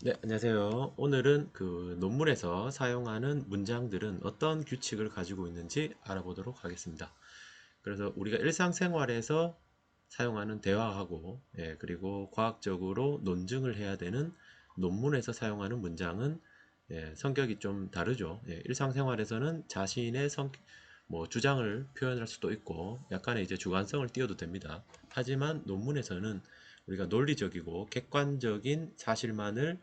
네, 안녕하세요. 오늘은 그 논문에서 사용하는 문장들은 어떤 규칙을 가지고 있는지 알아보도록 하겠습니다. 그래서 우리가 일상생활에서 사용하는 대화하고, 그리고 과학적으로 논증을 해야 되는 논문에서 사용하는 문장은 성격이 좀 다르죠. 일상생활에서는 자신의 뭐 주장을 표현할 수도 있고, 약간의 이제 주관성을 띄워도 됩니다. 하지만 논문에서는 우리가 논리적이고 객관적인 사실만을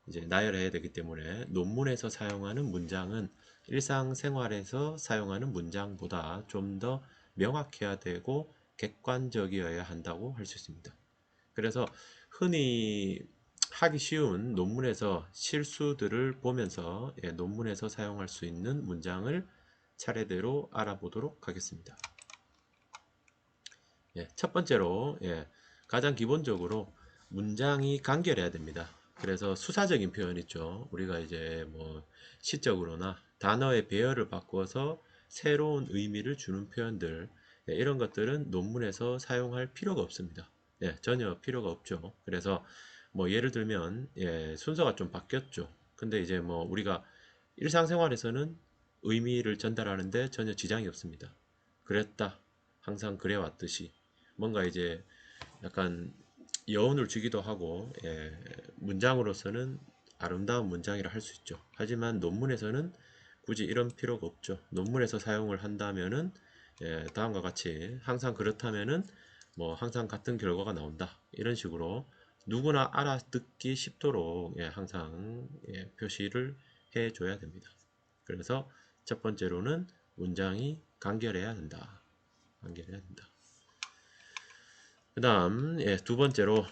이제 나열해야 되기 때문에 논문에서 사용하는 문장은 일상생활에서 사용하는 문장보다 좀 더 명확해야 되고 객관적이어야 한다고 할 수 있습니다. 그래서 흔히 하기 쉬운 논문에서 실수들을 보면서 논문에서 사용할 수 있는 문장을 차례대로 알아보도록 하겠습니다. 첫 번째로 가장 기본적으로 문장이 간결해야 됩니다. 그래서 수사적인 표현 있죠. 우리가 이제 뭐 시적으로나 단어의 배열을 바꿔서 새로운 의미를 주는 표현들, 이런 것들은 논문에서 사용할 필요가 없습니다. 전혀 필요가 없죠. 그래서 뭐 예를 들면 순서가 좀 바뀌었죠. 근데 이제 뭐 우리가 일상생활에서는 의미를 전달하는데 전혀 지장이 없습니다. 그랬다. 항상 그래왔듯이 뭔가 이제 약간 여운을 주기도 하고, 문장으로서는 아름다운 문장이라 할 수 있죠. 하지만 논문에서는 굳이 이런 필요가 없죠. 논문에서 사용을 한다면은 다음과 같이 항상 그렇다면은 뭐 항상 같은 결과가 나온다, 이런 식으로 누구나 알아듣기 쉽도록 항상 표시를 해줘야 됩니다. 그래서 첫 번째로는 문장이 간결해야 된다. 간결해야 된다. 그 다음, 두 번째로,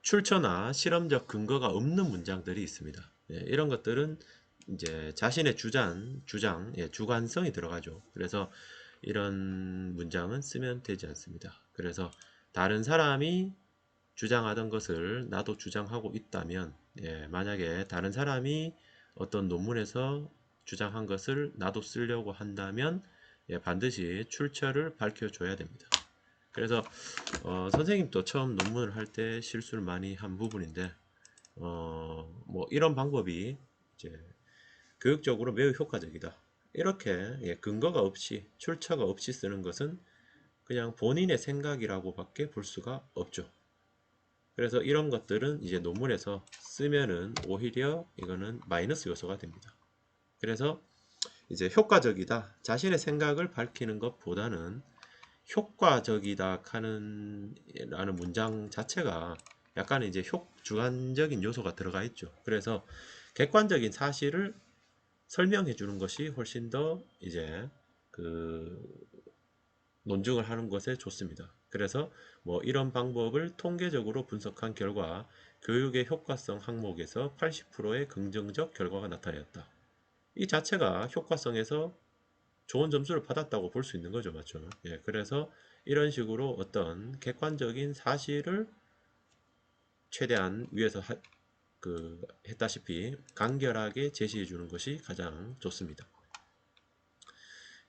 출처나 실험적 근거가 없는 문장들이 있습니다. 이런 것들은 이제 자신의 주관성이 들어가죠. 그래서 이런 문장은 쓰면 되지 않습니다. 그래서 다른 사람이 주장하던 것을 나도 주장하고 있다면, 만약에 다른 사람이 어떤 논문에서 주장한 것을 나도 쓰려고 한다면, 반드시 출처를 밝혀줘야 됩니다. 그래서 선생님도 처음 논문을 할 때 실수를 많이 한 부분인데, 뭐 이런 방법이 이제 교육적으로 매우 효과적이다, 이렇게 근거가 없이 출처가 없이 쓰는 것은 그냥 본인의 생각이라고밖에 볼 수가 없죠. 그래서 이런 것들은 이제 논문에서 쓰면은 오히려 이거는 마이너스 요소가 됩니다. 그래서 이제 효과적이다, 자신의 생각을 밝히는 것보다는 효과적이다 하는 라는 문장 자체가 약간 이제 주관적인 요소가 들어가 있죠. 그래서 객관적인 사실을 설명해 주는 것이 훨씬 더 이제 그 논증을 하는 것에 좋습니다. 그래서 뭐 이런 방법을 통계적으로 분석한 결과 교육의 효과성 항목에서 80%의 긍정적 결과가 나타났다. 이 자체가 효과성에서 좋은 점수를 받았다고 볼 수 있는 거죠. 맞죠? 그래서 이런 식으로 어떤 객관적인 사실을 최대한 위에서 했다시피 간결하게 제시해 주는 것이 가장 좋습니다.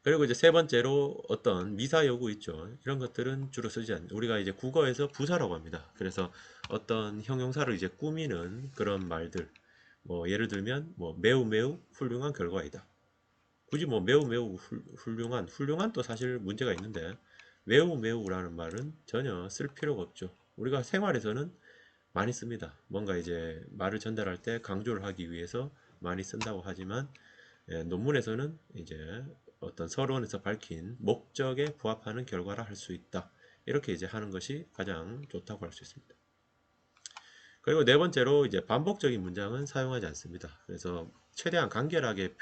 그리고 이제 세 번째로 어떤 미사 여구 있죠. 이런 것들은 주로 쓰지 않는, 우리가 이제 국어에서 부사라고 합니다. 그래서 어떤 형용사를 이제 꾸미는 그런 말들, 뭐 예를 들면 뭐 매우 매우 훌륭한 결과이다. 굳이 뭐 매우 매우 훌륭한 또 사실 문제가 있는데, 매우 매우라는 말은 전혀 쓸 필요가 없죠. 우리가 생활에서는 많이 씁니다. 뭔가 이제 말을 전달할 때 강조를 하기 위해서 많이 쓴다고 하지만, 논문에서는 이제 어떤 서론에서 밝힌 목적에 부합하는 결과라 할 수 있다, 이렇게 이제 하는 것이 가장 좋다고 할 수 있습니다. 그리고 네 번째로 이제 반복적인 문장은 사용하지 않습니다. 그래서 최대한 간결하게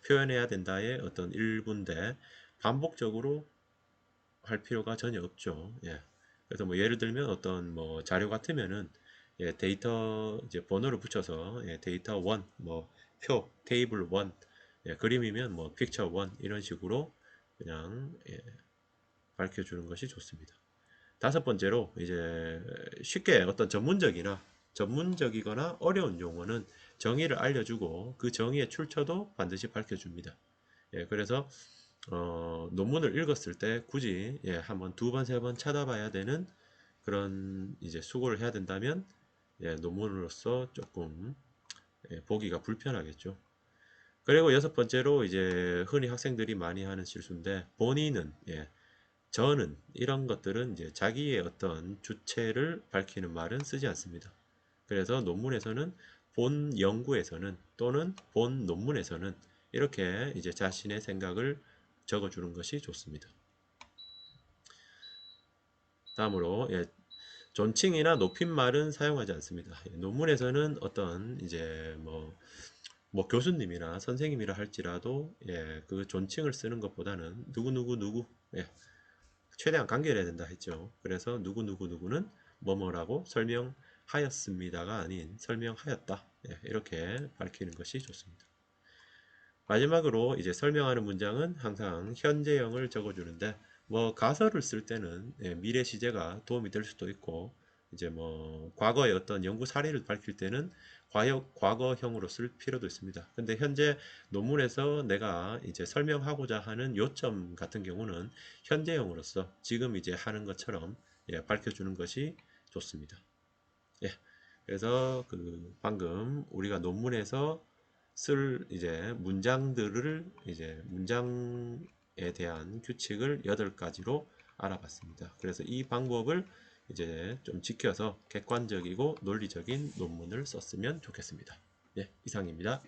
표현해야 된다의 어떤 일부인데, 반복적으로 할 필요가 전혀 없죠. 그래서 뭐 예를 들면 어떤 뭐 자료 같으면은 데이터 이제 번호를 붙여서 데이터 1, 뭐 테이블 1, 그림이면 뭐 픽처 1, 이런 식으로 그냥 밝혀주는 것이 좋습니다. 다섯 번째로 이제 쉽게 어떤 전문적이거나 어려운 용어는 정의를 알려주고 그 정의의 출처도 반드시 밝혀줍니다. 그래서 논문을 읽었을 때 굳이 한번 두 번, 세 번 찾아봐야 되는 그런 이제 수고를 해야 된다면 논문으로서 조금 보기가 불편하겠죠. 그리고 여섯 번째로 이제 흔히 학생들이 많이 하는 실수인데 본인은 저는 이런 것들은 이제 자기의 어떤 주체를 밝히는 말은 쓰지 않습니다. 그래서 논문에서는 본 연구에서는 또는 본 논문에서는 이렇게 이제 자신의 생각을 적어주는 것이 좋습니다. 다음으로 존칭이나 높임말은 사용하지 않습니다. 논문에서는 어떤 이제 뭐 교수님이나 선생님이라 할지라도 그 존칭을 쓰는 것보다는 누구 최대한 간결해야 된다 했죠. 그래서 누구는 뭐뭐라고 설명하였습니다가 아닌 설명하였다. 이렇게 밝히는 것이 좋습니다. 마지막으로 이제 설명하는 문장은 항상 현재형을 적어주는데 뭐 가설을 쓸 때는 미래 시제가 도움이 될 수도 있고 이제 뭐 과거의 어떤 연구 사례를 밝힐 때는 과거형으로 쓸 필요도 있습니다. 근데 현재 논문에서 내가 이제 설명하고자 하는 요점 같은 경우는 현재형으로서 지금 이제 하는 것처럼 밝혀주는 것이 좋습니다. 그래서 그 방금 우리가 논문에서 쓸 이제 문장들을 이제 문장에 대한 규칙을 8가지로 알아봤습니다. 그래서 이 방법을 이제 좀 지켜서 객관적이고 논리적인 논문을 썼으면 좋겠습니다. 이상입니다.